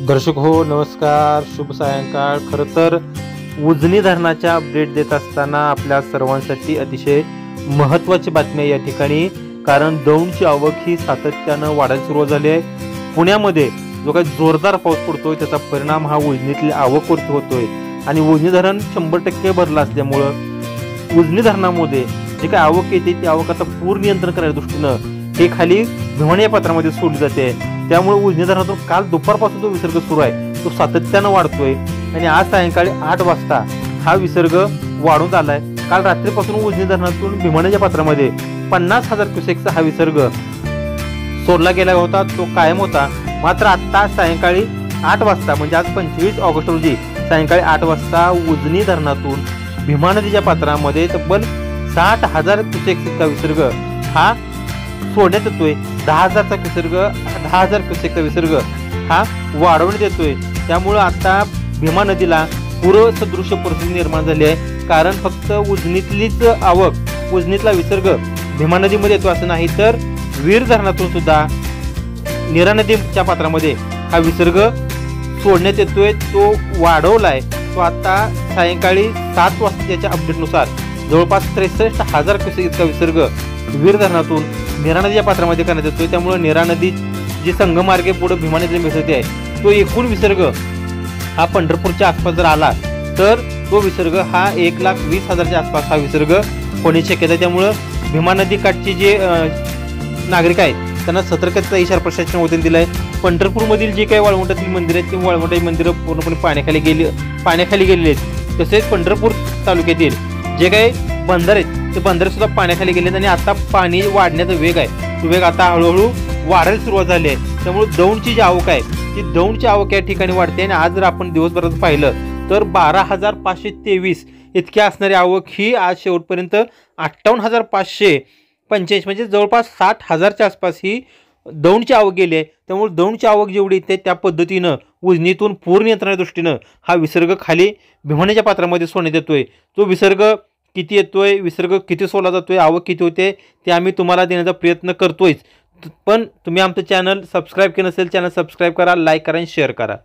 दर्शक हो नमस्कार, शुभ सायंकाळ। खरं तर उजनी धरणाच्या अपडेट देत असताना आपल्या सर्वांसाठी अतिशय महत्त्वाची बातमी या ठिकाणी, कारण दौंडची आवक ही सातत्यानं वाढायला सुरुवात झाली आहे। पुण्यामध्ये जो काही जोरदार पाऊस पडतोय त्याचा परिणाम हा उजनीतल्या आवकवरती होतोय आणि उजनी धरण 100% भरलं असल्यामुळं उजनी धरणामध्ये जे काही आवक येते ती आवक आता पूर्ण नियंत्रण करण्याच्या दृष्टीनं हे खाली भीमणी या पात्रामध्ये सोडली जाते। त्यामुळे उजनी धरणातून काल दुपारपासून जो विसर्ग सुरू आहे तो सातत्यानं वाढतोय आणि आज सायंकाळी 8 वाजता हा विसर्ग वाढून आलाय। काल रात्रीपासून उजनी धरणातून भीमणीच्या पात्रामध्ये 50,000 क्युसेकचा हा विसर्ग सोडला गेला होता, तो कायम होता। मात्र आता सायंकाळी 8 वाजता म्हणजे आज 25 ऑगस्ट रोजी सायंकाळी 8 वाजता उजनी धरणातून भीमा नदीच्या पात्रामध्ये तब्बल 60,000 क्युसेकचा विसर्ग हा सोडण्यात येतोय। 10,000चा विसर्ग 10,000 क्युसेकचा विसर्ग हा वाढवण्यात येतोय। त्यामुळे आता भीमा नदीला पूरसदृश्य परिस्थिती निर्माण झाली आहे, कारण फक्त उजनीतलीच आवक उजनीतला विसर्ग भीमा नदीमध्ये येतो असं नाही, तर वीर धरणातून सुद्धा नीरा नदीच्या पात्रामध्ये हा विसर्ग सोडण्यात येतोय, तो वाढवलाय। तो आता सायंकाळी 7 वाजताच्या अपडेटनुसार जवळपास 63,000 क्युसेक इतका विसर्ग वीर धरणातून नीरा नदीच्या पात्रामध्ये करण्यात येतोय। त्यामुळे नीरा नदी जी संगमार्गे पुढे भीमा नदीला मिसळते आहे तो एकूण विसर्ग हा पंढरपूरच्या आसपास जर आला तर तो विसर्ग हा 1,20,000च्या आसपास हा विसर्ग होण्याची शक्यता आहे। त्यामुळे भीमा नदी काठचे जे नागरिक आहेत त्यांना सतर्कतेचा इशारा प्रशासनाने वतीने दिला आहे। पंढरपूरमधील जे काही वाळवंटातील मंदिरं आहेत ती वाळवंटाची मंदिरं पूर्णपणे पाण्याखाली गेलेली आहेत। तसेच पंढरपूर तालुक्यातील जे काही बंदर आहेत ते बंदर सुद्धा पाण्याखाली गेलेत आणि आता पाणी वाढण्याचा वेग आहे तो वेग आता हळूहळू वाढायला सुरुवात झाली आहे। त्यामुळे दौंडची जी आवक आहे ती दौंडची आवक या ठिकाणी वाढते आणि आज जर आपण दिवसभरात पाहिलं तर 12,523 इतकी असणारी आवक ही आज शेवटपर्यंत 58,585 म्हणजे जवळपास 60,000च्या आसपास ही दौंडची आवक गेली आहे। त्यामुळे दौंडची आवक जेवढी येते त्या पद्धतीनं उजनीतून पूर्ण नियंत्रणाच्या दृष्टीनं हा विसर्ग खाली भीमणीच्या पात्रामध्ये सोडण्यात येतोय। तो विसर्ग किती येतोय, विसर्ग किती सोडला जातोय, आवक किती होते ते आम्ही तुम्हाला देण्याचा प्रयत्न करतोय। पण तुम्ही आमचं चॅनल सबस्क्राईब केलं नसेल, चॅनल सबस्क्राईब करा, लाईक करा आणि शेअर करा।